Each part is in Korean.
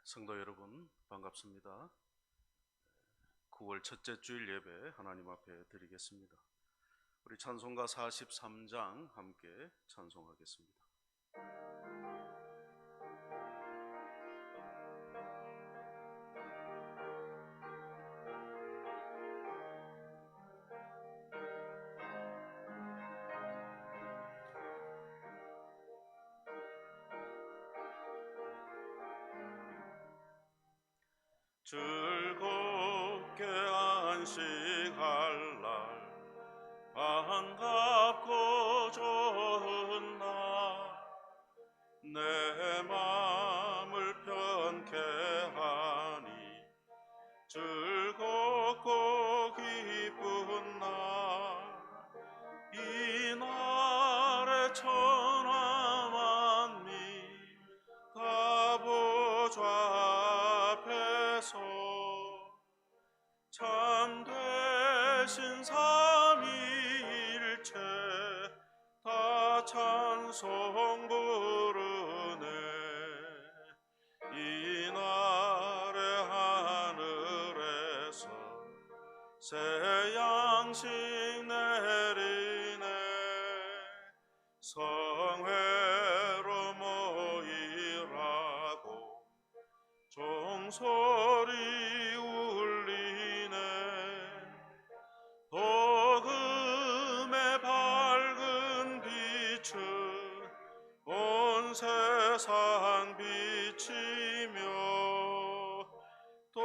성도 여러분 반갑습니다. 9월 첫째 주일 예배 하나님 앞에 드리겠습니다. 우리 찬송가 43장 함께 찬송하겠습니다. 즐겁게 안식할 날, 반갑고 좋은 날, 내 맘을 편케 하니 즐겁고 기쁜 날, 이 날에 천하 만민 다 보좌 앞에서 참되신 삼위일체 다 찬송 부르네. 이 날에 하늘에서 새 양식 내리네. 성회로 모이라고 종소리 울리네. 복음의 밝은 빛은 온 세상 비치며 또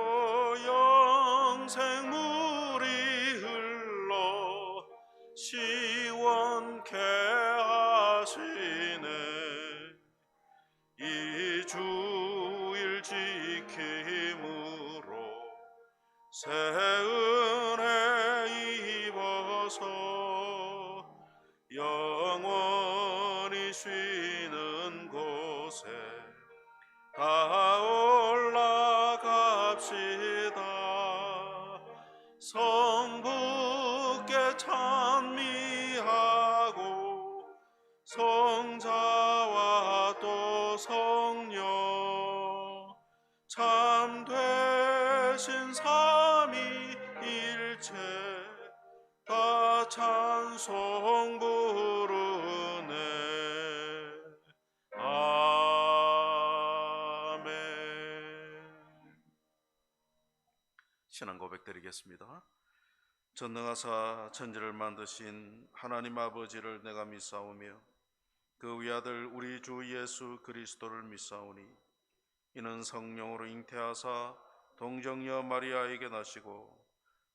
영생물이 흘러 시원케 하시네. 이 주일 지킴으로 새 은혜 입어서 영원히 쉬는 곳에 다 올라갑시다. 성부께 찬미하고 성자와 또 성령 참되신 삼위일체 다 찬송 부르네. 아멘. 신앙 고백 드리겠습니다. 전능하사 천지를 만드신 하나님 아버지를 내가 믿사오며 그 위아들 우리 주 예수 그리스도를 믿사오니 이는 성령으로 잉태하사 동정녀 마리아에게 나시고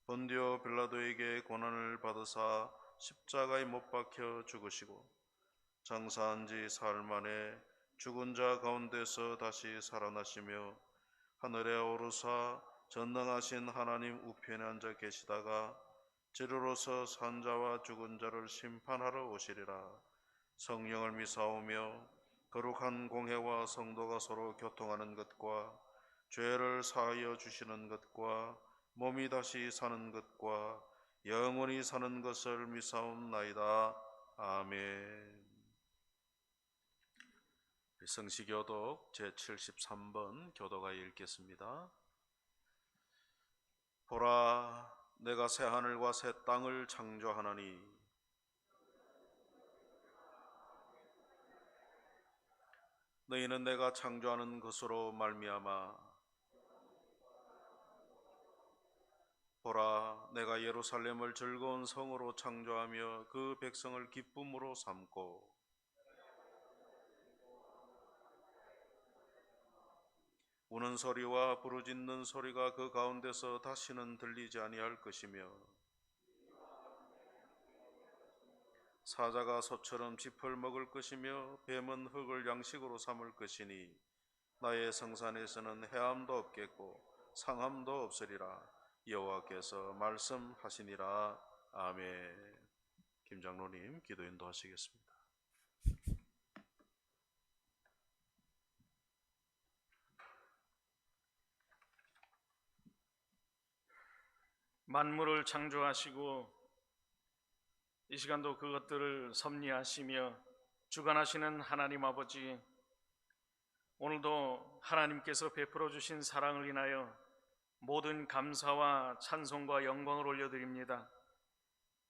본디오 빌라도에게 고난을 받으사 십자가에 못 박혀 죽으시고 장사한 지 사흘 만에 죽은 자 가운데서 다시 살아나시며 하늘에 오르사 전능하신 하나님 우편에 앉아 계시다가 재료로서 산 자와 죽은 자를 심판하러 오시리라. 성령을 믿사오며 거룩한 공회와 성도가 서로 교통하는 것과 죄를 사하여 주시는 것과 몸이 다시 사는 것과 영원히 사는 것을 믿사옵나이다. 아멘. 성시교독 제73번 교도가 읽겠습니다. 보라, 내가 새 하늘과 새 땅을 창조하나니 너희는 내가 창조하는 것으로 말미암아 보라, 내가 예루살렘을 즐거운 성으로 창조하며 그 백성을 기쁨으로 삼고 우는 소리와 부르짖는 소리가 그 가운데서 다시는 들리지 아니할 것이며 사자가 소처럼 짚을 먹을 것이며 뱀은 흙을 양식으로 삼을 것이니 나의 성산에서는 해함도 없겠고 상함도 없으리라. 여호와께서 말씀하시니라. 아멘. 김 장로님 기도 인도하시겠습니다. 만물을 창조하시고 이 시간도 그것들을 섭리하시며 주관하시는 하나님 아버지, 오늘도 하나님께서 베풀어 주신 사랑을 인하여 모든 감사와 찬송과 영광을 올려드립니다.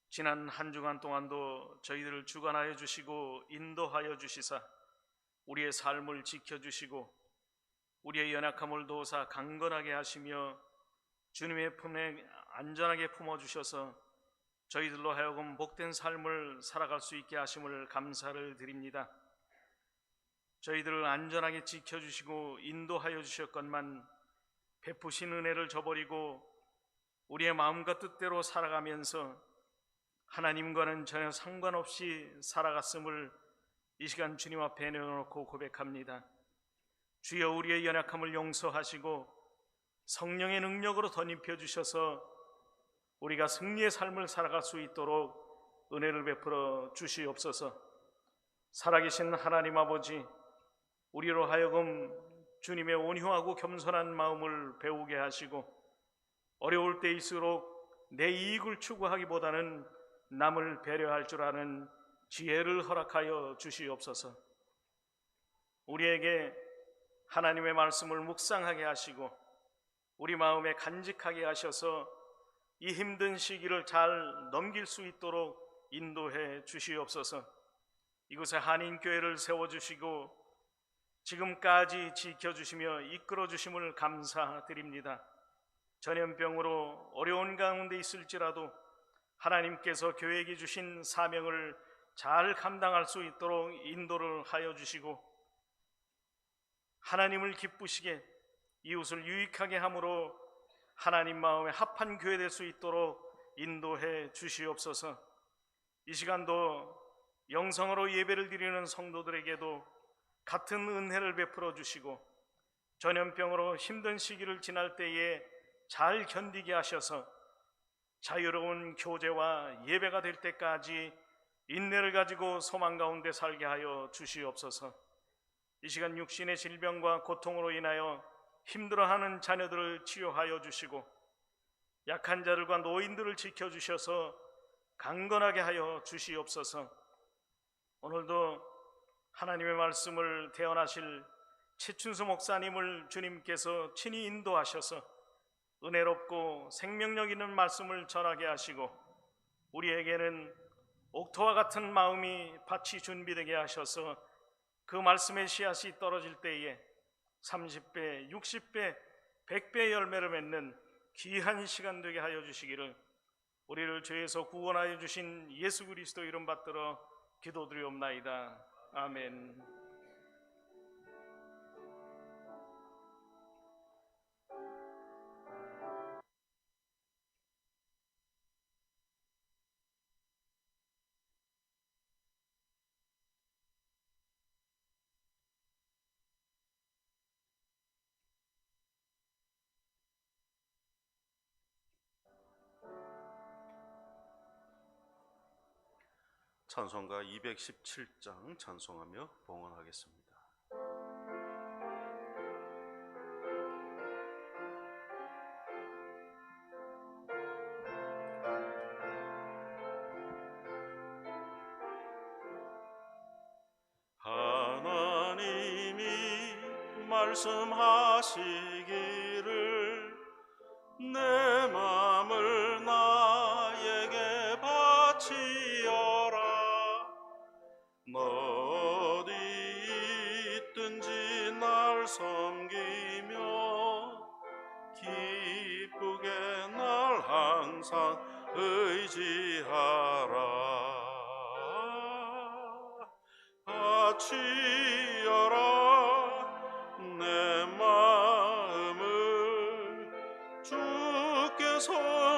지난 한 주간 동안도 저희들을 주관하여 주시고 인도하여 주시사 우리의 삶을 지켜주시고 우리의 연약함을 도우사 강건하게 하시며 주님의 품에 안전하게 품어주셔서 저희들로 하여금 복된 삶을 살아갈 수 있게 하심을 감사를 드립니다. 저희들을 안전하게 지켜주시고 인도하여 주셨건만 베푸신 은혜를 저버리고 우리의 마음과 뜻대로 살아가면서 하나님과는 전혀 상관없이 살아갔음을 이 시간 주님 앞에 내어놓고 고백합니다. 주여, 우리의 연약함을 용서하시고 성령의 능력으로 덧입혀 주셔서 우리가 승리의 삶을 살아갈 수 있도록 은혜를 베풀어 주시옵소서. 살아계신 하나님 아버지, 우리로 하여금 주님의 온유하고 겸손한 마음을 배우게 하시고 어려울 때일수록 내 이익을 추구하기보다는 남을 배려할 줄 아는 지혜를 허락하여 주시옵소서. 우리에게 하나님의 말씀을 묵상하게 하시고 우리 마음에 간직하게 하셔서 이 힘든 시기를 잘 넘길 수 있도록 인도해 주시옵소서. 이곳에 한인교회를 세워주시고 지금까지 지켜주시며 이끌어주심을 감사드립니다. 전염병으로 어려운 가운데 있을지라도 하나님께서 교회에게 주신 사명을 잘 감당할 수 있도록 인도를 하여 주시고 하나님을 기쁘시게 이웃을 유익하게 함으로 하나님 마음에 합한 교회 될 수 있도록 인도해 주시옵소서. 이 시간도 영성으로 예배를 드리는 성도들에게도 같은 은혜를 베풀어 주시고 전염병으로 힘든 시기를 지날 때에 잘 견디게 하셔서 자유로운 교제와 예배가 될 때까지 인내를 가지고 소망 가운데 살게 하여 주시옵소서. 이 시간 육신의 질병과 고통으로 인하여 힘들어하는 자녀들을 치유하여 주시고 약한 자들과 노인들을 지켜주셔서 강건하게 하여 주시옵소서. 오늘도 하나님의 말씀을 대언하실 최춘수 목사님을 주님께서 친히 인도하셔서 은혜롭고 생명력 있는 말씀을 전하게 하시고 우리에게는 옥토와 같은 마음이 밭이 준비되게 하셔서 그 말씀의 씨앗이 떨어질 때에 30배, 60배, 100배의 열매를 맺는 귀한 시간 되게 하여 주시기를 우리를 죄에서 구원하여 주신 예수 그리스도 이름 받들어 기도드리옵나이다. 아멘. 찬송가 217장 찬송하며 봉헌하겠습니다. 하나님이 말씀하시기를 내 마음을 나에게 바치어라. 너 어디 있든지 날 섬기며 기쁘게 날 항상 의지하라. 바치어라 내 마음을 주께서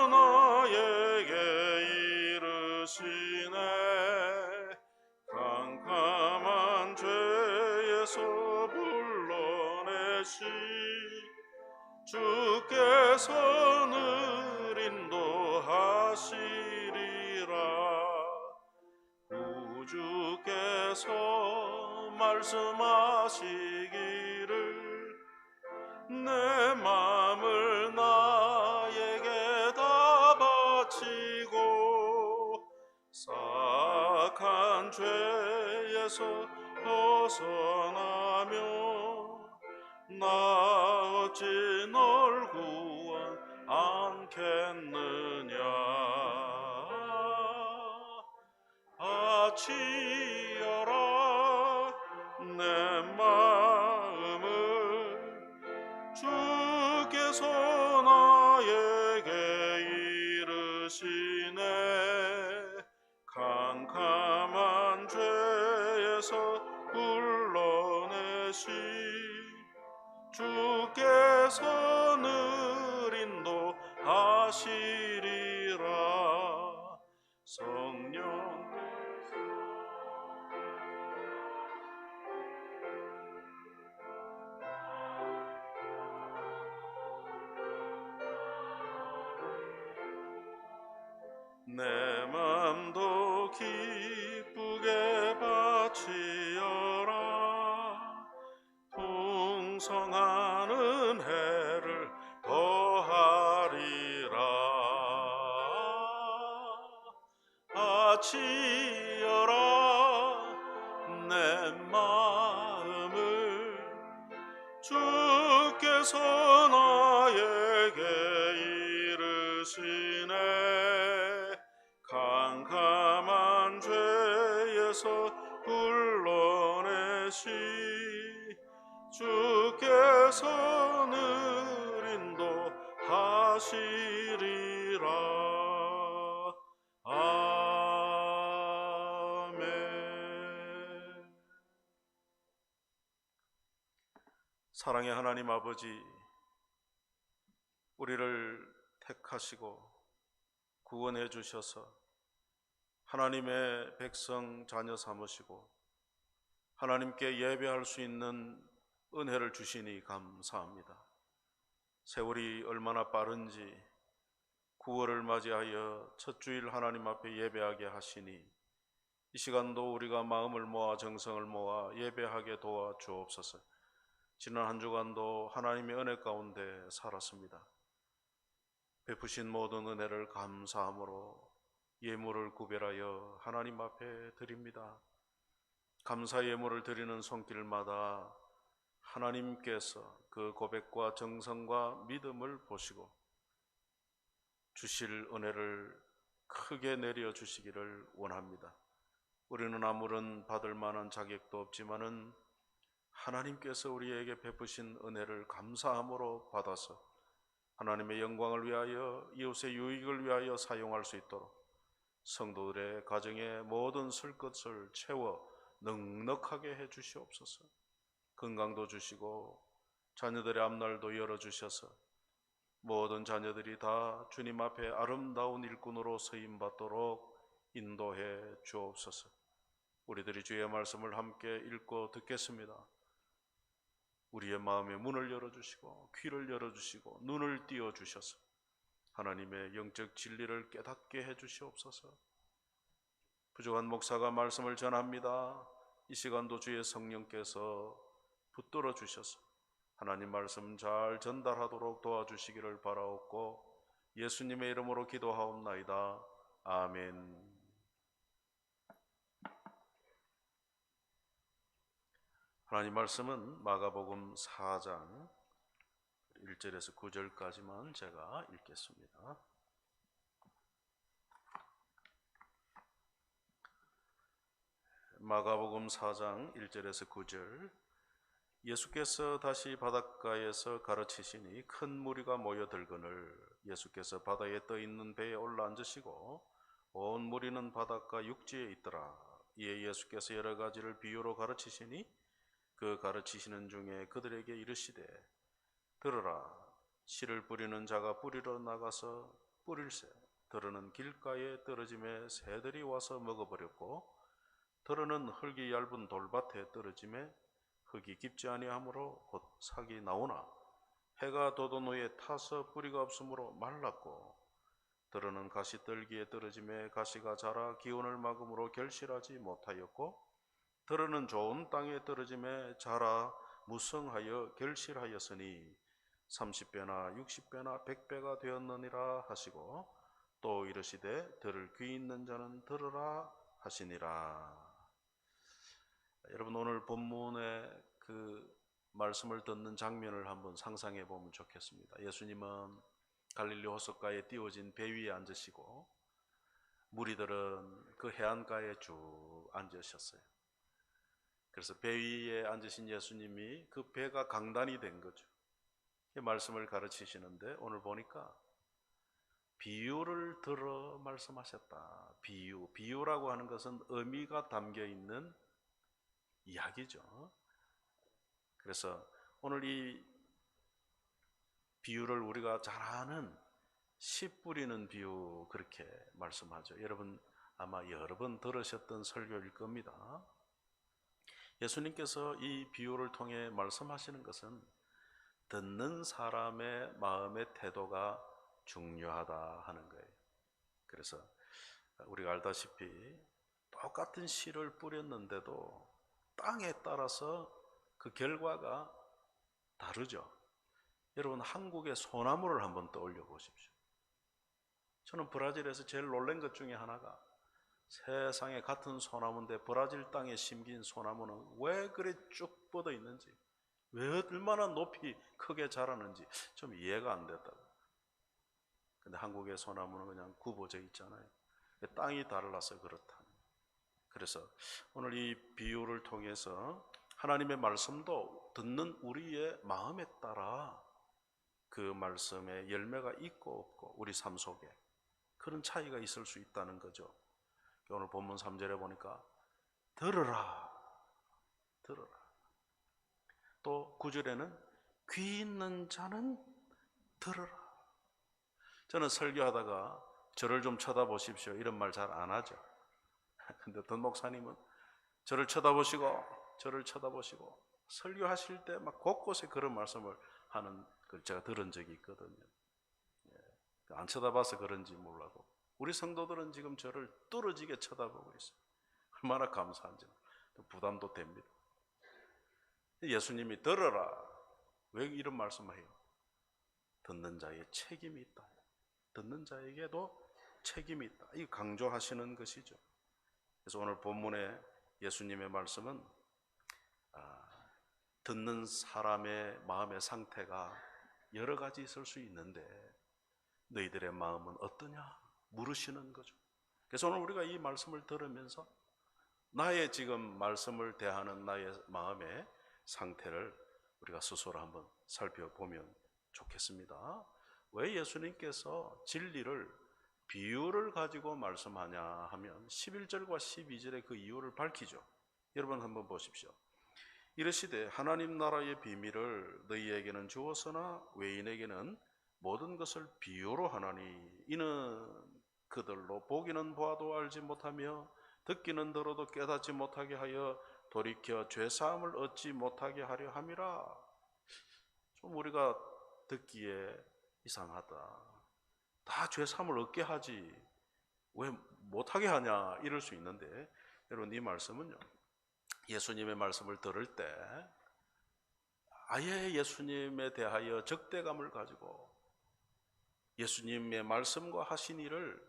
나에게 이르시네. 캄캄한 죄에서 불러내시 주께서 늘 인도하시리라. 구주께서 말씀하시기를 내 마음을 나에게 다 바치고 싹한 죄에서 벗어나며 나 어찌 널 구원 않겠느냐. 아치어라 내 마음을 주께서 나에게 이르시네. 캄캄한 죄에서 불러내시 주께서 늘 인도하시리라. 성령께서 내 맘도 기쁘게 바치어라. 풍성하는 해를 더하리라. 아치어라 내 마음을 주께서 나에게 이르시네. 캄캄한 죄에서 불러내시 주께서 늘 인도하시리라. 아멘. 사랑의 하나님 아버지, 우리를 택하시고 구원해 주셔서 하나님의 백성 자녀 삼으시고 하나님께 예배할 수 있는 은혜를 주시니 감사합니다. 세월이 얼마나 빠른지 9월을 맞이하여 첫 주일 하나님 앞에 예배하게 하시니 이 시간도 우리가 마음을 모아 정성을 모아 예배하게 도와 주옵소서. 지난 한 주간도 하나님의 은혜 가운데 살았습니다. 베푸신 모든 은혜를 감사함으로 예물을 구별하여 하나님 앞에 드립니다. 감사 예물을 드리는 손길마다 하나님께서 그 고백과 정성과 믿음을 보시고 주실 은혜를 크게 내려주시기를 원합니다. 우리는 아무런 받을 만한 자격도 없지만은 하나님께서 우리에게 베푸신 은혜를 감사함으로 받아서 하나님의 영광을 위하여 이웃의 유익을 위하여 사용할 수 있도록 성도들의 가정의 모든 쓸 것을 채워 넉넉하게 해 주시옵소서. 건강도 주시고 자녀들의 앞날도 열어주셔서 모든 자녀들이 다 주님 앞에 아름다운 일꾼으로 쓰임받도록 인도해 주옵소서. 우리들이 주의 말씀을 함께 읽고 듣겠습니다. 우리의 마음의 문을 열어주시고 귀를 열어주시고 눈을 띄워주셔서 하나님의 영적 진리를 깨닫게 해주시옵소서. 부족한 목사가 말씀을 전합니다. 이 시간도 주의 성령께서 붙들어 주셔서 하나님 말씀 잘 전달하도록 도와주시기를 바라옵고 예수님의 이름으로 기도하옵나이다. 아멘. 하나님 말씀은 마가복음 4장 1절에서 9절까지만 제가 읽겠습니다. 마가복음 4장 1절에서 9절. 예수께서 다시 바닷가에서 가르치시니 큰 무리가 모여들거늘 예수께서 바다에 떠 있는 배에 올라앉으시고 온 무리는 바닷가 육지에 있더라. 이에 예수께서 여러 가지를 비유로 가르치시니 그 가르치시는 중에 그들에게 이르시되 들으라. 씨를 뿌리는 자가 뿌리러 나가서 뿌릴새 들으는 길가에 떨어짐에 새들이 와서 먹어버렸고 들으는 흙이 얇은 돌밭에 떨어짐에 흙이 깊지 아니하므로 곧 삭이 나오나 해가 돋은 후에 타서 뿌리가 없으므로 말랐고 들으는 가시떨기에 떨어짐에 가시가 자라 기운을 막음으로 결실하지 못하였고 들으는 좋은 땅에 떨어짐에 자라 무성하여 결실하였으니 30배나 60배나 100배가 되었느니라 하시고 또 이르시되 들을 귀 있는 자는 들으라 하시니라. 여러분, 오늘 본문의 그 말씀을 듣는 장면을 한번 상상해 보면 좋겠습니다. 예수님은 갈릴리 호숫가에 띄워진 배 위에 앉으시고 무리들은 그 해안가에 쭉 앉으셨어요. 그래서 배 위에 앉으신 예수님이 그 배가 강단이 된 거죠. 말씀을 가르치시는데 오늘 보니까 비유를 들어 말씀하셨다. 비유라고 하는 것은 의미가 담겨 있는 이야기죠. 그래서 오늘 이 비유를 우리가 잘 아는 씨 뿌리는 비유 그렇게 말씀하죠. 여러분 아마 여러 번 들으셨던 설교일 겁니다. 예수님께서 이 비유를 통해 말씀하시는 것은 듣는 사람의 마음의 태도가 중요하다 하는 거예요. 그래서 우리가 알다시피 똑같은 씨를 뿌렸는데도 땅에 따라서 그 결과가 다르죠. 여러분 한국의 소나무를 한번 떠올려 보십시오. 저는 브라질에서 제일 놀란 것 중에 하나가 세상에 같은 소나무인데 브라질 땅에 심긴 소나무는 왜 그래 쭉 뻗어 있는지, 왜 얼마나 높이 크게 자라는지 좀 이해가 안 됐다고. 근데 한국의 소나무는 그냥 굽어져 있잖아요. 땅이 달라서 그렇다. 그래서 오늘 이 비유를 통해서 하나님의 말씀도 듣는 우리의 마음에 따라 그 말씀에 열매가 있고 없고 우리 삶 속에 그런 차이가 있을 수 있다는 거죠. 오늘 본문 3절에 보니까 들으라, 들으라. 또 9절에는 귀 있는 자는 들으라. 저는 설교하다가 저를 좀 쳐다보십시오 이런 말 잘 안 하죠. 근데 던 목사님은 저를 쳐다보시고 저를 쳐다보시고 설교하실 때 막 곳곳에 그런 말씀을 하는 걸 제가 들은 적이 있거든요. 안 쳐다봐서 그런지 몰라도 우리 성도들은 지금 저를 뚫어지게 쳐다보고 있어요. 얼마나 감사한지 부담도 됩니다. 예수님이 들어라. 왜 이런 말씀을 해요? 듣는 자의 책임이 있다. 듣는 자에게도 책임이 있다. 이거 강조하시는 것이죠. 그래서 오늘 본문의 예수님의 말씀은 듣는 사람의 마음의 상태가 여러 가지 있을 수 있는데 너희들의 마음은 어떠냐? 물으시는 거죠. 그래서 오늘 우리가 이 말씀을 들으면서 나의 지금 말씀을 대하는 나의 마음의 상태를 우리가 스스로 한번 살펴보면 좋겠습니다. 왜 예수님께서 진리를 비유를 가지고 말씀하냐 하면 11절과 12절의 그 이유를 밝히죠. 여러분 한번 보십시오. 이르시되 하나님 나라의 비밀을 너희에게는 주었으나 외인에게는 모든 것을 비유로 하나니 이는 그들로 보기는 보아도 알지 못하며 듣기는 들어도 깨닫지 못하게 하여 돌이켜 죄사함을 얻지 못하게 하려 함이라. 좀 우리가 듣기에 이상하다. 다 죄사함을 얻게 하지 왜 못하게 하냐 이럴 수 있는데 여러분 이 말씀은요 예수님의 말씀을 들을 때 아예 예수님에 대하여 적대감을 가지고 예수님의 말씀과 하신 일을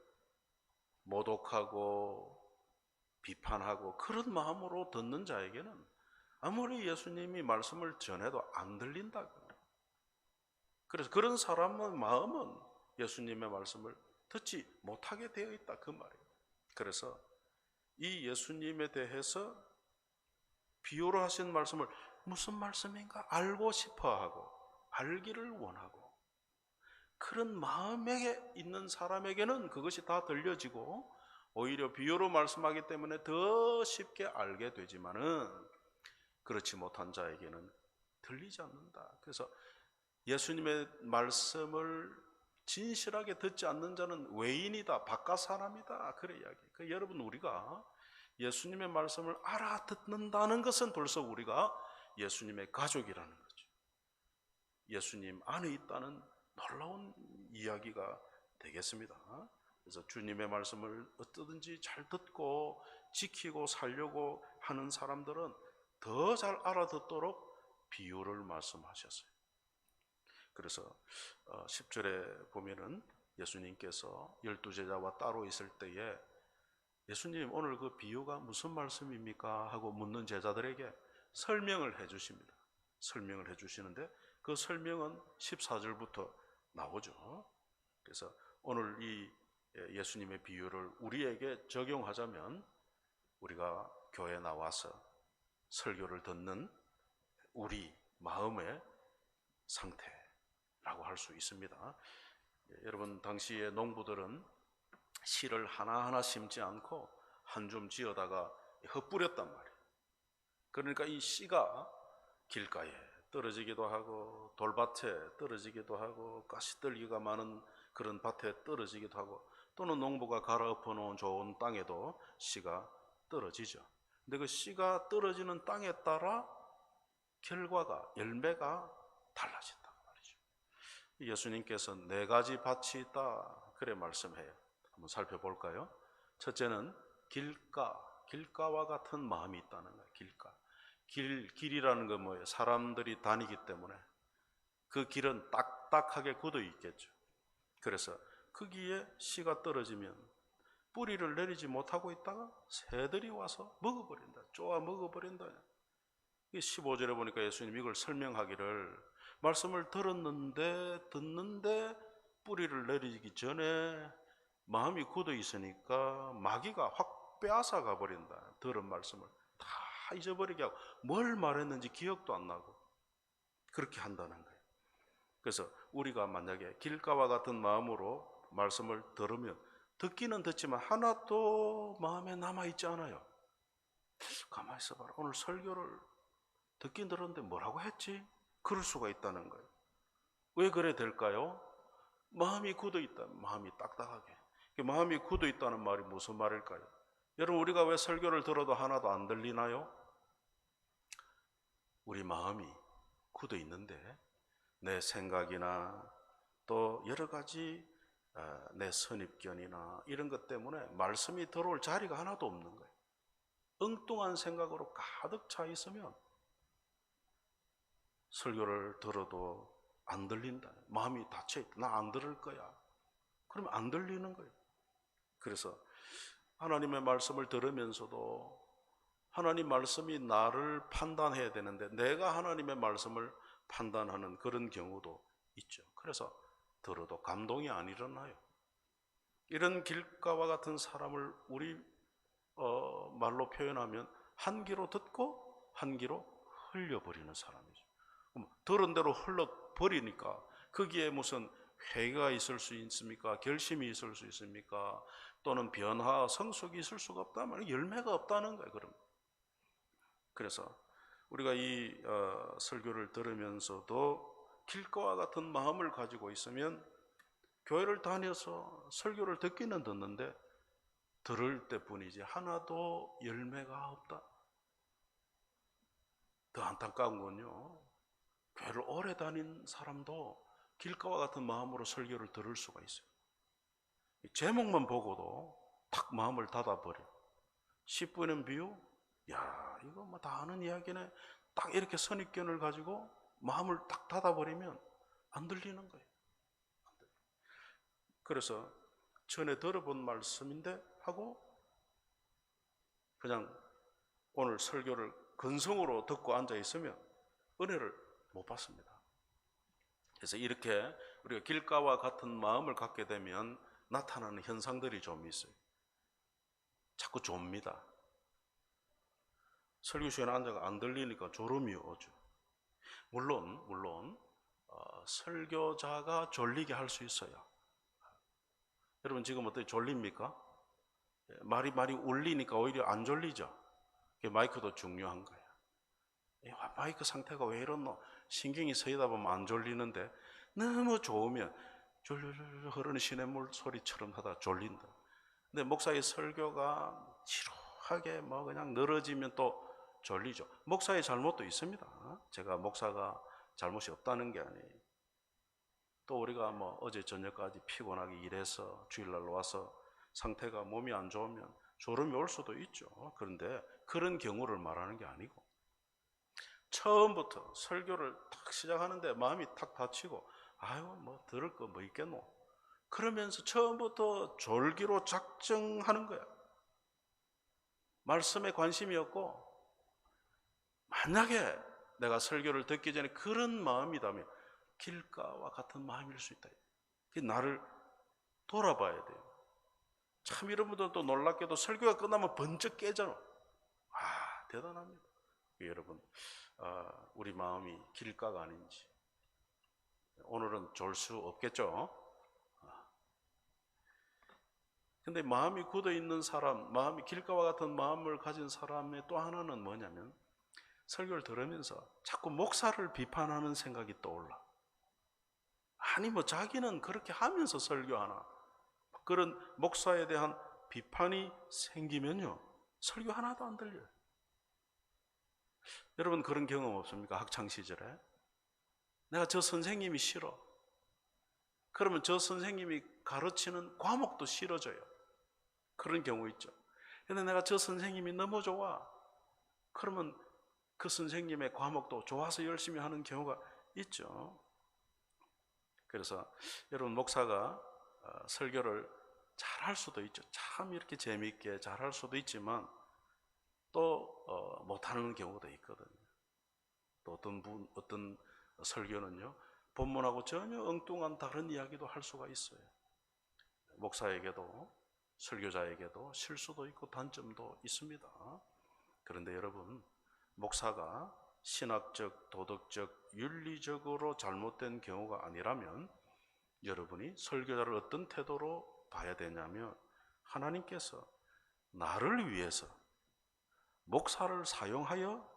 모독하고 비판하고 그런 마음으로 듣는 자에게는 아무리 예수님이 말씀을 전해도 안 들린다. 그래서 그런 사람의 마음은 예수님의 말씀을 듣지 못하게 되어 있다 그 말이에요. 그래서 이 예수님에 대해서 비유로 하신 말씀을 무슨 말씀인가 알고 싶어하고 알기를 원하고 그런 마음에 있는 사람에게는 그것이 다 들려지고 오히려 비유로 말씀하기 때문에 더 쉽게 알게 되지만은 그렇지 못한 자에게는 들리지 않는다. 그래서 예수님의 말씀을 진실하게 듣지 않는 자는 외인이다, 바깥 사람이다. 그래 이야기. 그 여러분 우리가 예수님의 말씀을 알아듣는다는 것은 벌써 우리가 예수님의 가족이라는 거죠. 예수님 안에 있다는 놀라운 이야기가 되겠습니다. 그래서 주님의 말씀을 어떠든지 잘 듣고 지키고 살려고 하는 사람들은 더 잘 알아듣도록 비유를 말씀하셨어요. 그래서 10절에 보면은 예수님께서 12제자와 따로 있을 때에 예수님 오늘 그 비유가 무슨 말씀입니까? 하고 묻는 제자들에게 설명을 해 주십니다. 설명을 해주시는데 그 설명은 14절부터 나오죠. 그래서 오늘 이 예수님의 비유를 우리에게 적용하자면 우리가 교회에 나와서 설교를 듣는 우리 마음의 상태라고 할 수 있습니다. 여러분, 당시의 농부들은 씨를 하나하나 심지 않고 한 줌 지어다가 흩뿌렸단 말이에요. 그러니까 이 씨가 길가에 떨어지기도 하고 돌밭에 떨어지기도 하고 가시떨기가 많은 그런 밭에 떨어지기도 하고 또는 농부가 갈아엎어 놓은 좋은 땅에도 씨가 떨어지죠. 근데 그 씨가 떨어지는 땅에 따라 결과가, 열매가 달라진다고 말이죠. 예수님께서 4가지 밭이 있다 그래 말씀해요. 한번 살펴볼까요? 첫째는 길가와 같은 마음이 있다는 거예요. 길이라는 건 뭐예요? 사람들이 다니기 때문에 그 길은 딱딱하게 굳어 있겠죠. 그래서 거기에 씨가 떨어지면 뿌리를 내리지 못하고 있다가 새들이 와서 먹어버린다. 쪼아 먹어버린다. 15절에 보니까 예수님이 이걸 설명하기를 말씀을 듣는데 뿌리를 내리기 전에 마음이 굳어 있으니까 마귀가 확 빼앗아 가버린다. 들은 말씀을 다 잊어버리게 하고 뭘 말했는지 기억도 안 나고 그렇게 한다는 거예요. 그래서 우리가 만약에 길가와 같은 마음으로 말씀을 들으면 듣기는 듣지만 하나도 마음에 남아있지 않아요. 가만히 있어봐라. 오늘 설교를 듣긴 들었는데 뭐라고 했지? 그럴 수가 있다는 거예요. 왜 그래 될까요? 마음이 굳어있다. 마음이 딱딱하게. 마음이 굳어있다는 말이 무슨 말일까요? 여러분, 우리가 왜 설교를 들어도 하나도 안 들리나요? 우리 마음이 굳어있는데 내 생각이나 또 여러 가지 내 선입견이나 이런 것 때문에 말씀이 들어올 자리가 하나도 없는 거예요. 엉뚱한 생각으로 가득 차 있으면 설교를 들어도 안 들린다. 마음이 닫혀있다. 나 안 들을 거야. 그러면 안 들리는 거예요. 그래서 하나님의 말씀을 들으면서도 하나님 말씀이 나를 판단해야 되는데 내가 하나님의 말씀을 판단하는 그런 경우도 있죠. 그래서 들어도 감동이 안 일어나요. 이런 길가와 같은 사람을 우리 말로 표현하면 한 귀로 듣고 한 귀로 흘려버리는 사람이죠. 들은 대로 흘러버리니까 거기에 무슨 회개가 있을 수 있습니까? 결심이 있을 수 있습니까? 또는 변화, 성숙이 있을 수가 없다면 열매가 없다는 거예요. 그럼 그래서 우리가 이 설교를 들으면서도 길가와 같은 마음을 가지고 있으면 교회를 다녀서 설교를 듣기는 듣는데 들을 때뿐이지 하나도 열매가 없다. 더 안타까운 건요, 교회를 오래 다닌 사람도 길가와 같은 마음으로 설교를 들을 수가 있어요. 제목만 보고도 탁 마음을 닫아버려. 10분의 비유? 야, 이거 뭐 다 아는 이야기네. 딱 이렇게 선입견을 가지고 마음을 딱 닫아버리면 안 들리는 거예요. 그래서 전에 들어본 말씀인데 하고 그냥 오늘 설교를 근성으로 듣고 앉아 있으면 은혜를 못 받습니다. 그래서 이렇게 우리가 길가와 같은 마음을 갖게 되면 나타나는 현상들이 좀 있어요. 자꾸 좁니다. 설교 시간에 앉아가 안 들리니까 졸음이 오죠. 물론 설교자가 졸리게 할 수 있어요. 여러분 지금 어때요? 졸립니까? 말이 울리니까 오히려 안 졸리죠. 마이크도 중요한 거예요. 마이크 상태가 왜 이렇노? 신경이 쓰이다 보면 안 졸리는데 너무 좋으면 졸졸 흐르는 시냇물 소리처럼 하다 졸린다. 근데 목사의 설교가 지루하게 뭐 그냥 늘어지면 또 졸리죠. 목사의 잘못도 있습니다. 제가 목사가 잘못이 없다는 게 아니에요. 또 우리가 뭐 어제 저녁까지 피곤하게 일해서 주일날 와서 상태가 몸이 안 좋으면 졸음이 올 수도 있죠. 그런데 그런 경우를 말하는 게 아니고 처음부터 설교를 탁 시작하는데 마음이 탁 닫히고 아유 뭐 들을 거 뭐 있겠노 그러면서 처음부터 졸기로 작정하는 거야. 말씀에 관심이 없고 만약에 내가 설교를 듣기 전에 그런 마음이다면 길가와 같은 마음일 수 있다. 그 나를 돌아봐야 돼요. 참 이런 분들도 놀랍게도 설교가 끝나면 번쩍 깨잖아. 대단합니다. 여러분, 우리 마음이 길가가 아닌지 오늘은 졸 수 없겠죠. 근데 마음이 굳어 있는 사람, 마음이 길가와 같은 마음을 가진 사람의 또 하나는 뭐냐면 설교를 들으면서 자꾸 목사를 비판하는 생각이 떠올라. 아니 뭐 자기는 그렇게 하면서 설교하나. 그런 목사에 대한 비판이 생기면요 설교 하나도 안 들려요. 여러분 그런 경험 없습니까? 학창시절에 내가 저 선생님이 싫어. 그러면 저 선생님이 가르치는 과목도 싫어져요. 그런 경우 있죠. 근데 내가 저 선생님이 너무 좋아. 그러면 그 선생님의 과목도 좋아서 열심히 하는 경우가 있죠. 그래서 여러분 목사가 설교를 잘할 수도 있죠. 참 이렇게 재미있게 잘할 수도 있지만 또 못하는 경우도 있거든요. 또 어떤 설교는요 본문하고 전혀 엉뚱한 다른 이야기도 할 수가 있어요. 목사에게도 설교자에게도 실수도 있고 단점도 있습니다. 그런데 여러분 목사가 신학적, 도덕적, 윤리적으로 잘못된 경우가 아니라면 여러분이 설교자를 어떤 태도로 봐야 되냐면 하나님께서 나를 위해서 목사를 사용하여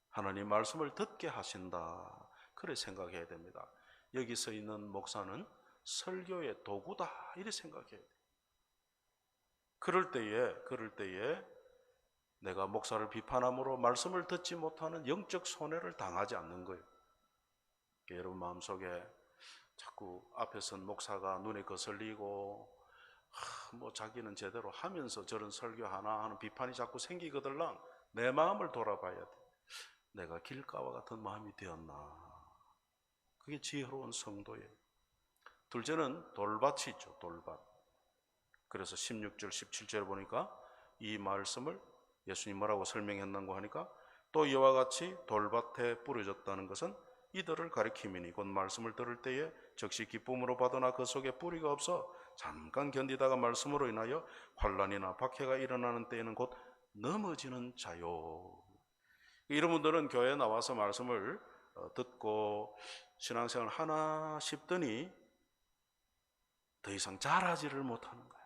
하나님 말씀을 듣게 하신다. 그래 생각해야 됩니다. 여기 서 있는 목사는 설교의 도구다. 이렇게 생각해야 돼요. 그럴 때에 내가 목사를 비판함으로 말씀을 듣지 못하는 영적 손해를 당하지 않는 거예요. 여러분 마음속에 자꾸 앞에 선 목사가 눈에 거슬리고 뭐 자기는 제대로 하면서 저런 설교하나 하는 비판이 자꾸 생기거들랑 내 마음을 돌아봐야 돼. 내가 길가와 같은 마음이 되었나. 그게 지혜로운 성도예요. 둘째는 돌밭이 있죠. 돌밭. 그래서 16절 17절 보니까 이 말씀을 예수님 뭐라고 설명했는고 하니까 또 이와 같이 돌밭에 뿌려졌다는 것은 이들을 가리킴이니 곧 말씀을 들을 때에 즉시 기쁨으로 받으나 그 속에 뿌리가 없어 잠깐 견디다가 말씀으로 인하여 환난이나 박해가 일어나는 때에는 곧 넘어지는 자요. 이런 분들은 교회에 나와서 말씀을 듣고 신앙생활 하나 싶더니 더 이상 자라지를 못하는 거예요.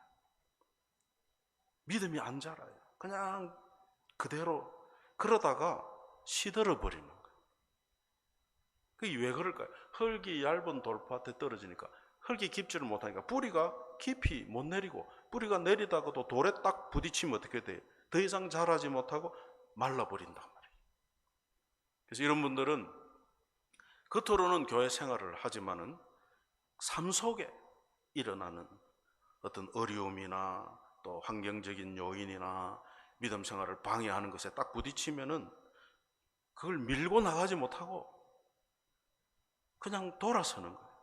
믿음이 안 자라요. 그냥 그대로 그러다가 시들어 버리는 거예요. 그게 왜 그럴까요? 흙이 얇은 돌밭에 떨어지니까 흙이 깊지를 못하니까 뿌리가 깊이 못 내리고 뿌리가 내리다가도 돌에 딱 부딪히면 어떻게 돼요? 더 이상 자라지 못하고 말라버린단 말이에요. 그래서 이런 분들은 겉으로는 교회 생활을 하지만은 삶 속에 일어나는 어떤 어려움이나 또 환경적인 요인이나 믿음 생활을 방해하는 것에 딱 부딪히면은 그걸 밀고 나가지 못하고 그냥 돌아서는 거예요.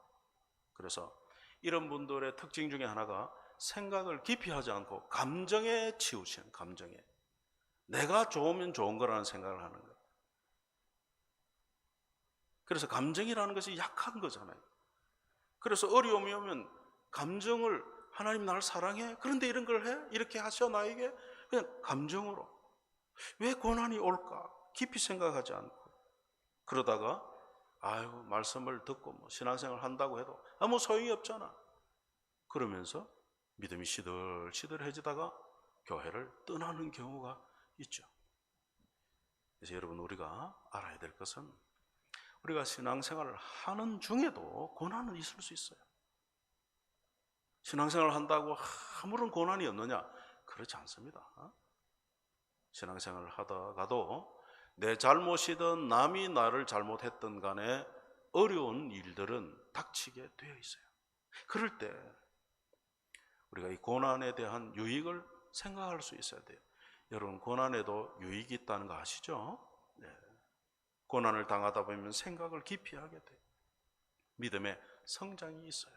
그래서 이런 분들의 특징 중에 하나가 생각을 깊이 하지 않고 감정에 치우치는, 감정에 내가 좋으면 좋은 거라는 생각을 하는 거예요. 그래서 감정이라는 것이 약한 거잖아요. 그래서 어려움이 오면 감정을 하나님 나를 사랑해? 그런데 이런 걸 해? 이렇게 하셔 나에게? 그냥 감정으로 왜 고난이 올까? 깊이 생각하지 않고 그러다가 아유 말씀을 듣고 뭐 신앙생활 한다고 해도 아무 소용이 없잖아. 그러면서 믿음이 시들시들해지다가 교회를 떠나는 경우가 있죠. 그래서 여러분 우리가 알아야 될 것은 우리가 신앙생활을 하는 중에도 고난은 있을 수 있어요. 신앙생활을 한다고 아무런 고난이 없느냐? 그렇지 않습니다. 신앙생활을 하다가도 내 잘못이든 남이 나를 잘못했든 간에 어려운 일들은 닥치게 되어 있어요. 그럴 때 우리가 이 고난에 대한 유익을 생각할 수 있어야 돼요. 여러분 고난에도 유익이 있다는 거 아시죠? 네. 고난을 당하다 보면 생각을 깊이 하게 돼요. 믿음의 성장이 있어요.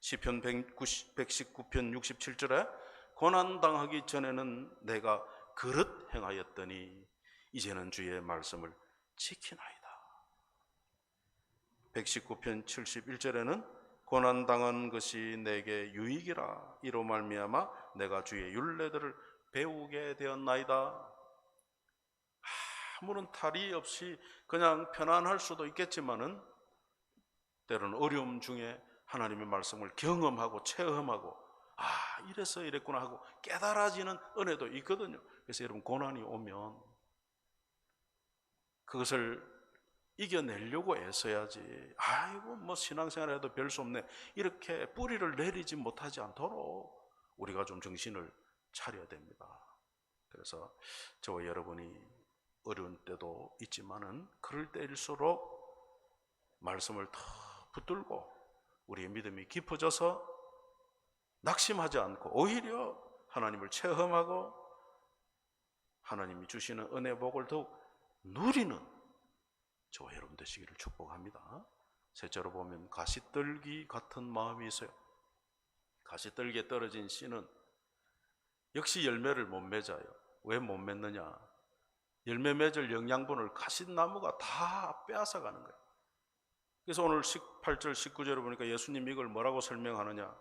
시편 119편 67절에 고난 당하기 전에는 내가 그릇 행하였더니 이제는 주의 말씀을 지키나이다. 119편 71절에는 고난당한 것이 내게 유익이라 이로 말미암아 내가 주의 율례들을 배우게 되었나이다. 아무런 탈이 없이 그냥 편안할 수도 있겠지만은 때로는 어려움 중에 하나님의 말씀을 경험하고 체험하고 이래서 이랬구나 하고 깨달아지는 은혜도 있거든요. 그래서 여러분 고난이 오면 그것을 이겨내려고 애써야지. 아이고 뭐 신앙생활해도 별 수 없네 이렇게 뿌리를 내리지 못하지 않도록 우리가 좀 정신을 차려야 됩니다. 그래서 저와 여러분이 어려운 때도 있지만은 그럴 때일수록 말씀을 더 붙들고 우리의 믿음이 깊어져서 낙심하지 않고 오히려 하나님을 체험하고 하나님이 주시는 은혜 복을 더욱 누리는 저와 여러분 되시기를 축복합니다. 셋째로 보면 가시떨기 같은 마음이 있어요. 가시떨기에 떨어진 씨는 역시 열매를 못 맺어요. 왜 못 맺느냐? 열매 맺을 영양분을 가시나무가 다 빼앗아 가는 거예요. 그래서 오늘 18절 19절을 보니까 예수님 이걸 뭐라고 설명하느냐?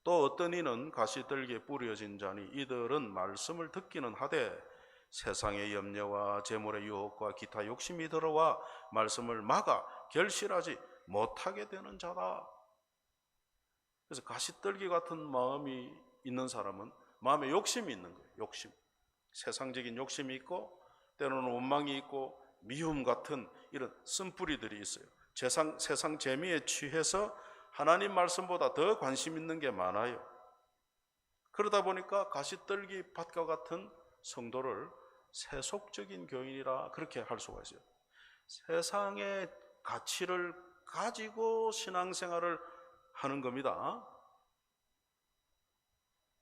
또 어떤 이는 가시떨기에 뿌려진 자니 이들은 말씀을 듣기는 하되 세상의 염려와 재물의 유혹과 기타 욕심이 들어와 말씀을 막아 결실하지 못하게 되는 자다. 그래서 가시떨기 같은 마음이 있는 사람은 마음에 욕심이 있는 거예요. 욕심. 세상적인 욕심이 있고 때로는 원망이 있고 미움 같은 이런 쓴뿌리들이 있어요. 세상 재미에 취해서 하나님 말씀보다 더 관심 있는 게 많아요. 그러다 보니까 가시떨기 밭과 같은 성도를 세속적인 교인이라 그렇게 할 수가 있어요. 세상의 가치를 가지고 신앙생활을 하는 겁니다.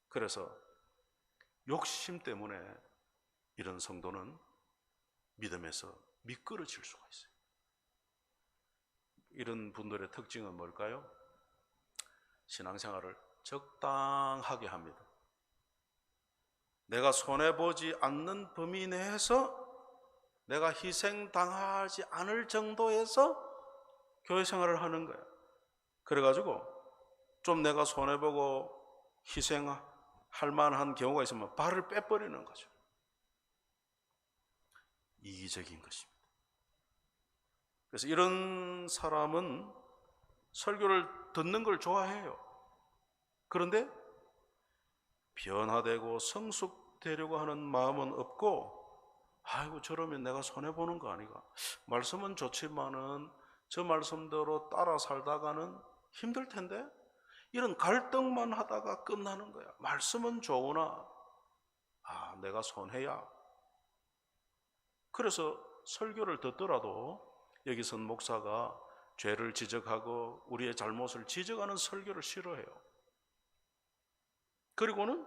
그래서 욕심 때문에 이런 성도는 믿음에서 미끄러질 수가 있어요. 이런 분들의 특징은 뭘까요? 신앙생활을 적당하게 합니다. 내가 손해보지 않는 범위 내에서 내가 희생당하지 않을 정도에서 교회 생활을 하는 거야. 그래가지고 좀 내가 손해보고 희생할 만한 경우가 있으면 발을 빼버리는 거죠. 이기적인 것입니다. 그래서 이런 사람은 설교를 듣는 걸 좋아해요. 그런데 변화되고 성숙되려고 하는 마음은 없고 아이고 저러면 내가 손해보는 거 아니가. 말씀은 좋지만은 저 말씀대로 따라 살다가는 힘들 텐데 이런 갈등만 하다가 끝나는 거야. 말씀은 좋으나 내가 손해야. 그래서 설교를 듣더라도 여기선 목사가 죄를 지적하고 우리의 잘못을 지적하는 설교를 싫어해요. 그리고는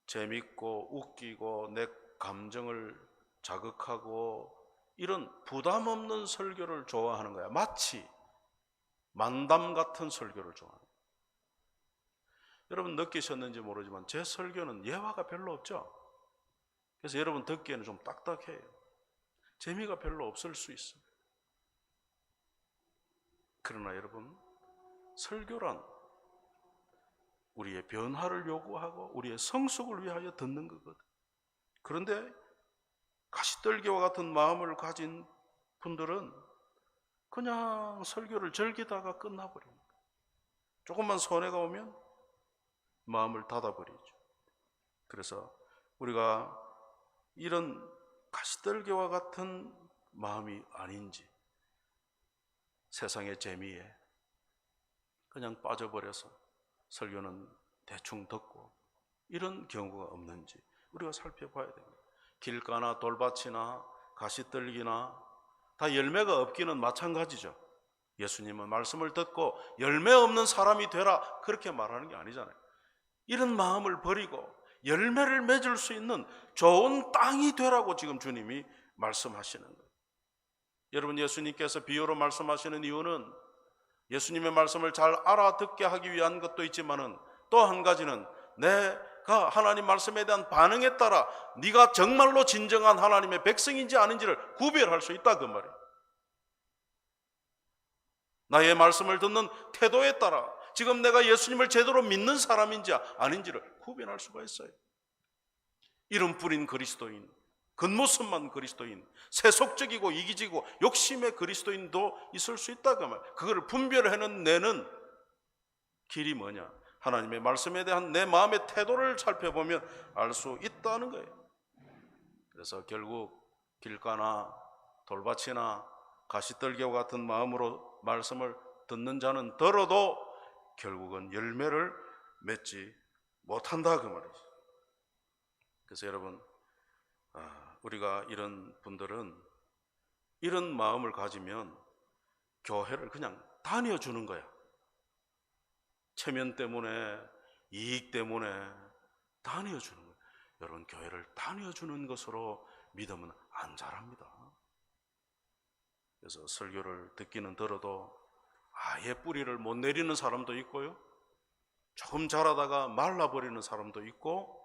재밌고 웃기고 내 감정을 자극하고 이런 부담 없는 설교를 좋아하는 거야. 마치 만담 같은 설교를 좋아하는 거야. 여러분 느끼셨는지 모르지만 제 설교는 예화가 별로 없죠. 그래서 여러분 듣기에는 좀 딱딱해요. 재미가 별로 없을 수 있어요. 그러나 여러분 설교란 우리의 변화를 요구하고 우리의 성숙을 위하여 듣는 거거든. 그런데 가시떨기와 같은 마음을 가진 분들은 그냥 설교를 즐기다가 끝나버립니다. 조금만 손해가 오면 마음을 닫아버리죠. 그래서 우리가 이런 가시떨기와 같은 마음이 아닌지 세상의 재미에 그냥 빠져버려서 설교는 대충 듣고 이런 경우가 없는지 우리가 살펴봐야 됩니다. 길가나 돌밭이나 가시떨기나 다 열매가 없기는 마찬가지죠. 예수님은 말씀을 듣고 열매 없는 사람이 되라 그렇게 말하는 게 아니잖아요. 이런 마음을 버리고 열매를 맺을 수 있는 좋은 땅이 되라고 지금 주님이 말씀하시는 거예요. 여러분 예수님께서 비유로 말씀하시는 이유는 예수님의 말씀을 잘 알아듣게 하기 위한 것도 있지만은 또 한 가지는 내가 하나님 말씀에 대한 반응에 따라 네가 정말로 진정한 하나님의 백성인지 아닌지를 구별할 수 있다 그 말이에요. 나의 말씀을 듣는 태도에 따라 지금 내가 예수님을 제대로 믿는 사람인지 아닌지를 구별할 수가 있어요. 이름 뿌린 그리스도인, 겉모습만 그리스도인, 세속적이고 이기적이고 욕심의 그리스도인도 있을 수 있다 그 말. 그거를 분별해내는 내는 길이 뭐냐? 하나님의 말씀에 대한 내 마음의 태도를 살펴보면 알 수 있다는 거예요. 그래서 결국 길가나 돌밭이나 가시떨기와 같은 마음으로 말씀을 듣는 자는 들어도 결국은 열매를 맺지 못한다 그 말이죠. 그래서 여러분, 우리가 이런 분들은 이런 마음을 가지면 교회를 그냥 다녀주는 거야. 체면 때문에, 이익 때문에 다녀주는 거예요. 여러분, 교회를 다녀주는 것으로 믿음은 안 자랍니다. 그래서 설교를 듣기는 들어도 아예 뿌리를 못 내리는 사람도 있고요, 조금 자라다가 말라버리는 사람도 있고,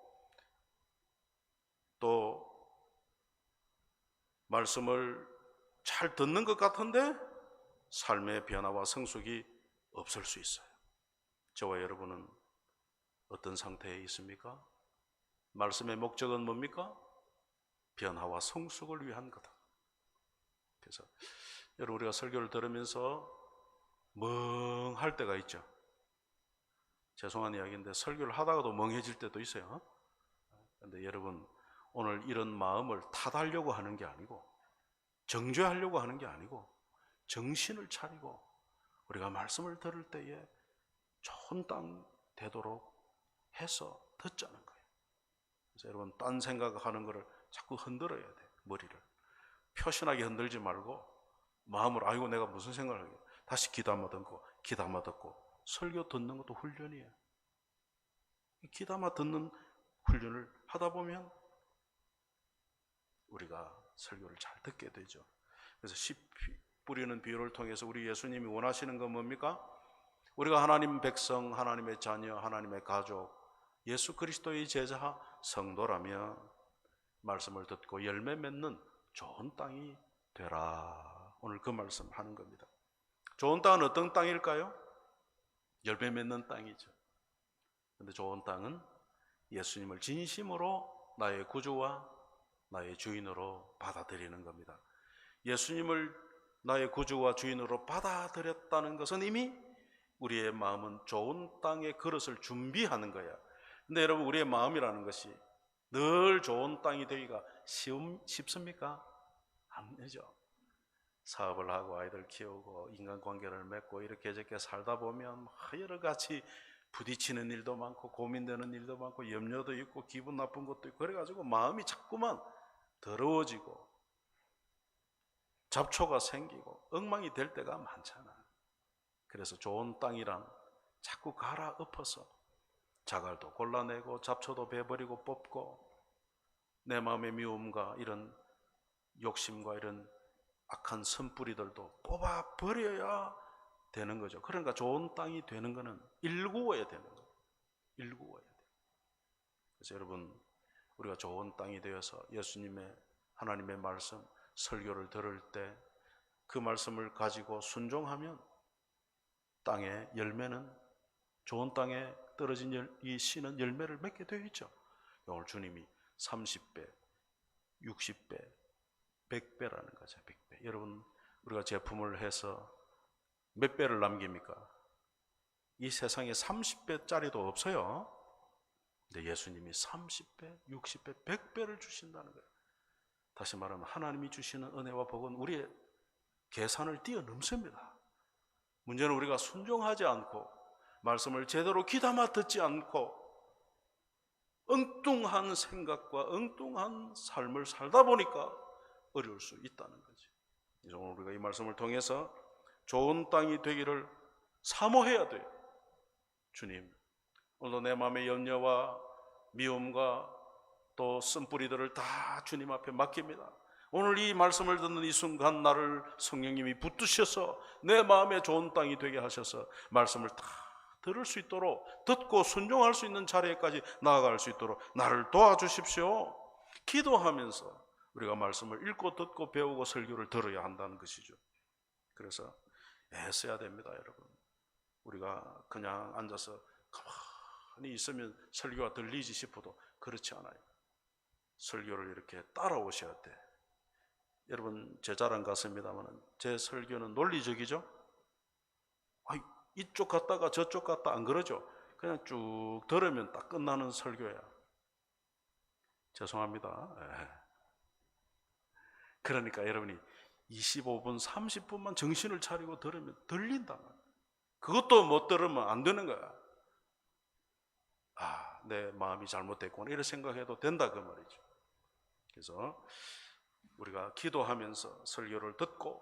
또 말씀을 잘 듣는 것 같은데 삶의 변화와 성숙이 없을 수 있어요. 저와 여러분은 어떤 상태에 있습니까? 말씀의 목적은 뭡니까? 변화와 성숙을 위한 거다. 그래서 여러분, 우리가 설교를 들으면서 멍할 때가 있죠. 죄송한 이야기인데 설교를 하다가도 멍해질 때도 있어요. 그런데 여러분, 오늘 이런 마음을 탓하려고 하는 게 아니고, 정죄하려고 하는 게 아니고, 정신을 차리고 우리가 말씀을 들을 때에 좋은 땅 되도록 해서 듣자는 거예요. 그래서 여러분, 딴 생각하는 거를 자꾸 흔들어야 돼. 머리를 표신하게 흔들지 말고 마음으로, 아이고 내가 무슨 생각을 하게, 다시 귀담아 듣고 설교 듣는 것도 훈련이에요. 귀담아 듣는 훈련을 하다 보면 우리가 설교를 잘 듣게 되죠. 그래서 씨 뿌리는 비유를 통해서 우리 예수님이 원하시는 건 뭡니까? 우리가 하나님 백성, 하나님의 자녀, 하나님의 가족, 예수 그리스도의 제자, 성도라면 말씀을 듣고 열매 맺는 좋은 땅이 되라. 오늘 그 말씀 하는 겁니다. 좋은 땅은 어떤 땅일까요? 열매 맺는 땅이죠. 그런데 좋은 땅은 예수님을 진심으로 나의 구주와 나의 주인으로 받아들이는 겁니다. 예수님을 나의 구주와 주인으로 받아들였다는 것은 이미 우리의 마음은 좋은 땅의 그릇을 준비하는 거야. 근데 여러분, 우리의 마음이라는 것이 늘 좋은 땅이 되기가 쉽습니까? 안 되죠. 사업을 하고 아이들 키우고 인간관계를 맺고 이렇게 저렇게 살다 보면 여러 가지 부딪히는 일도 많고 고민되는 일도 많고 염려도 있고 기분 나쁜 것도 있고, 그래가지고 마음이 자꾸만 더러워지고 잡초가 생기고 엉망이 될 때가 많잖아. 그래서 좋은 땅이란 자꾸 갈아엎어서 자갈도 골라내고 잡초도 베버리고 뽑고 내 마음의 미움과 이런 욕심과 이런 악한 선뿌리들도 뽑아버려야 되는 거죠. 그러니까 좋은 땅이 되는 거는 일구어야 되는 거예요. 일구어야 돼요. 그래서 여러분, 우리가 좋은 땅이 되어서 예수님의 하나님의 말씀, 설교를 들을 때 그 말씀을 가지고 순종하면 땅의 열매는, 좋은 땅에 떨어진 이 씨는 열매를 맺게 되어 있죠. 오늘 주님이 30배, 60배, 100배라는 거죠. 100배. 여러분, 우리가 제품을 해서 몇 배를 남깁니까? 이 세상에 30배짜리도 없어요. 근데 예수님이 30배, 60배, 100배를 주신다는 거예요. 다시 말하면 하나님이 주시는 은혜와 복은 우리의 계산을 뛰어넘습니다. 문제는 우리가 순종하지 않고 말씀을 제대로 귀담아 듣지 않고 엉뚱한 생각과 엉뚱한 삶을 살다 보니까 어려울 수 있다는 거지. 오늘 우리가 이 말씀을 통해서 좋은 땅이 되기를 사모해야 돼요. 주님, 오늘도 내 마음의 염려와 미움과 또 쓴뿌리들을 다 주님 앞에 맡깁니다. 오늘 이 말씀을 듣는 이 순간 나를 성령님이 붙드셔서 내 마음에 좋은 땅이 되게 하셔서 말씀을 다 들을 수 있도록, 듣고 순종할 수 있는 자리에까지 나아갈 수 있도록 나를 도와주십시오. 기도하면서 우리가 말씀을 읽고 듣고 배우고 설교를 들어야 한다는 것이죠. 그래서 애써야 됩니다, 여러분. 우리가 그냥 앉아서 가만히 있으면 설교가 들리지 싶어도 그렇지 않아요. 설교를 이렇게 따라오셔야 돼. 여러분, 제 자랑 같습니다만 제 설교는 논리적이죠? 이쪽 갔다가 저쪽 갔다 안 그러죠? 그냥 쭉 들으면 딱 끝나는 설교야. 죄송합니다. 그러니까 여러분이 25분, 30분만 정신을 차리고 들으면 들린단 말이야. 그것도 못 들으면 안 되는 거야. 내 마음이 잘못됐구나 이런 생각해도 된다 그 말이죠. 그래서 우리가 기도하면서 설교를 듣고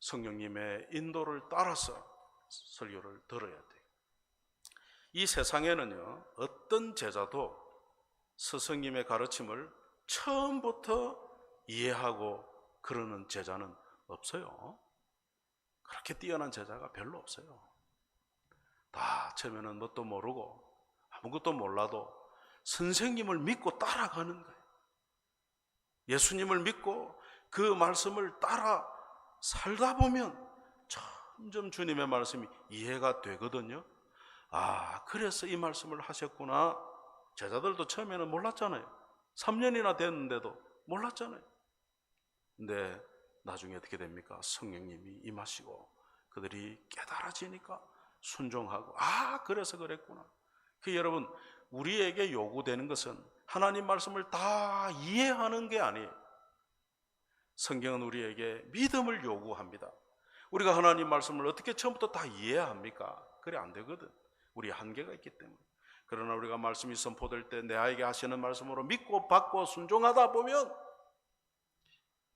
성령님의 인도를 따라서 설교를 들어야 돼요. 이 세상에는요, 어떤 제자도 스승님의 가르침을 처음부터 이해하고 그러는 제자는 없어요. 그렇게 뛰어난 제자가 별로 없어요. 다 처음에는 뭣도 모르고 아무것도 몰라도 선생님을 믿고 따라가는 거예요. 예수님을 믿고 그 말씀을 따라 살다 보면 점점 주님의 말씀이 이해가 되거든요. 그래서 이 말씀을 하셨구나. 제자들도 처음에는 몰랐잖아요. 3년이나 됐는데도 몰랐잖아요. 근데 나중에 어떻게 됩니까? 성령님이 임하시고 그들이 깨달아지니까 순종하고 그래서 그랬구나. 여러분, 우리에게 요구되는 것은 하나님 말씀을 다 이해하는 게 아니에요. 성경은 우리에게 믿음을 요구합니다. 우리가 하나님 말씀을 어떻게 처음부터 다 이해합니까? 그래 안 되거든. 우리 한계가 있기 때문에. 그러나 우리가 말씀이 선포될 때 내게 하시는 말씀으로 믿고 받고 순종하다 보면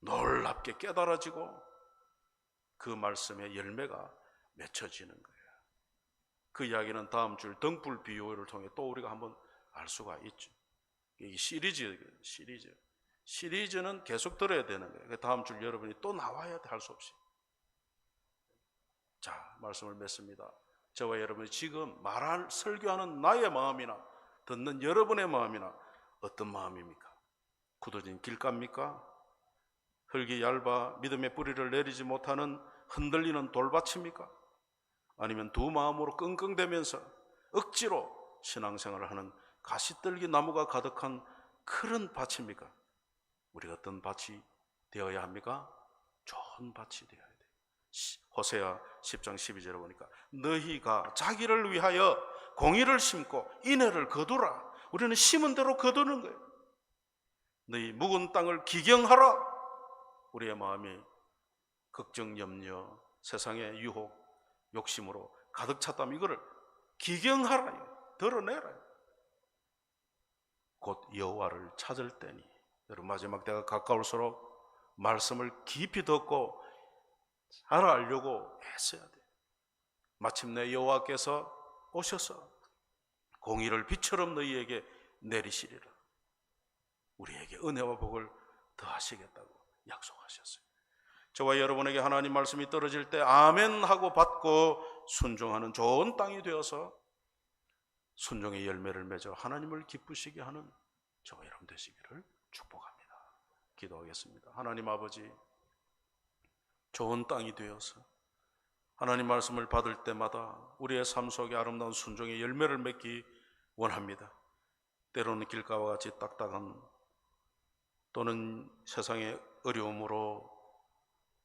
놀랍게 깨달아지고 그 말씀의 열매가 맺혀지는 거예요. 그 이야기는 다음 줄 등불 비유를 통해 또 우리가 한번 알 수가 있죠. 이 시리즈는 계속 들어야 되는 거예요. 다음 줄 여러분이 또 나와야 돼, 할 수 없이. 자, 말씀을 맺습니다. 저와 여러분이 지금 설교하는 나의 마음이나 듣는 여러분의 마음이나 어떤 마음입니까? 굳어진 길가입니까? 흙이 얇아 믿음의 뿌리를 내리지 못하는 흔들리는 돌밭입니까? 아니면 두 마음으로 끙끙대면서 억지로 신앙생활을 하는 가시떨기 나무가 가득한 그런 밭입니까? 우리가 어떤 밭이 되어야 합니까? 좋은 밭이 되어야 돼요. 호세아 10장 12절에 보니까 너희가 자기를 위하여 공의를 심고 인애를 거두라. 우리는 심은 대로 거두는 거예요. 너희 묵은 땅을 기경하라. 우리의 마음이 걱정, 염려, 세상의 유혹, 욕심으로 가득 찼다면 이거를 기경하라, 드러내라. 곧 여호와를 찾을 때니. 여러분, 마지막 때가 가까울수록 말씀을 깊이 듣고 잘 알려고 애써야 돼요. 마침내 여호와께서 오셔서 공의를 빛처럼 너희에게 내리시리라. 우리에게 은혜와 복을 더하시겠다고 약속하셨어요. 저와 여러분에게 하나님 말씀이 떨어질 때 아멘 하고 받고 순종하는 좋은 땅이 되어서 순종의 열매를 맺어 하나님을 기쁘시게 하는 저와 여러분 되시기를 축복합니다. 기도하겠습니다. 하나님 아버지, 좋은 땅이 되어서 하나님 말씀을 받을 때마다 우리의 삶 속에 아름다운 순종의 열매를 맺기 원합니다. 때로는 길가와 같이 딱딱한 또는 세상의 어려움으로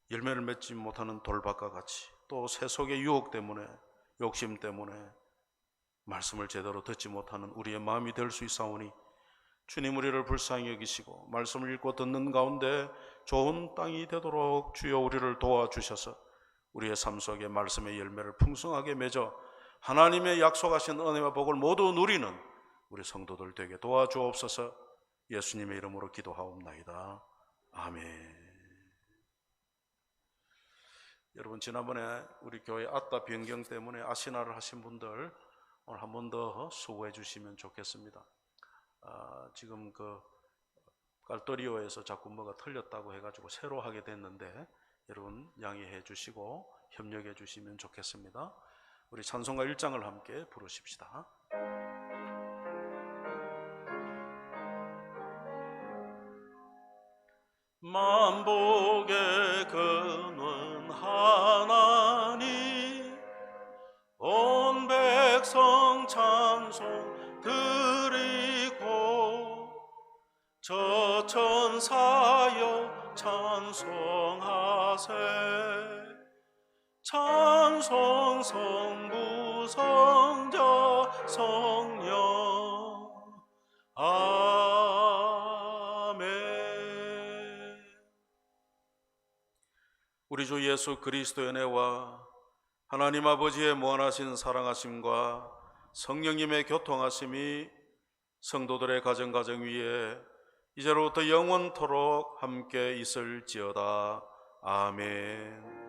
열매를 맺지 못하는 돌밭과 같이 또 세속의 유혹 때문에 욕심 때문에 말씀을 제대로 듣지 못하는 우리의 마음이 될 수 있사오니 주님 우리를 불쌍히 여기시고 말씀을 읽고 듣는 가운데 좋은 땅이 되도록 주여 우리를 도와주셔서 우리의 삶 속에 말씀의 열매를 풍성하게 맺어 하나님의 약속하신 은혜와 복을 모두 누리는 우리 성도들 되게 도와주옵소서. 예수님의 이름으로 기도하옵나이다. 아멘. 여러분, 지난번에 우리 교회 아따 변경 때문에 아시나를 하신 분들 오늘 한 번 더 수고해 주시면 좋겠습니다. 지금 그 깔도리오에서 자꾸 뭐가 틀렸다고 해가지고 새로 하게 됐는데 여러분 양해해 주시고 협력해 주시면 좋겠습니다. 우리 찬송가 1장을 함께 부르십시다. 만복의 근원 하나님 전사여 찬송하세. 찬송 성부 성자 성령 아멘. 우리 주 예수 그리스도의 은혜와 하나님 아버지의 무한하신 사랑하심과 성령님의 교통하심이 성도들의 가정 위에 이제로부터 영원토록 함께 있을지어다. 아멘.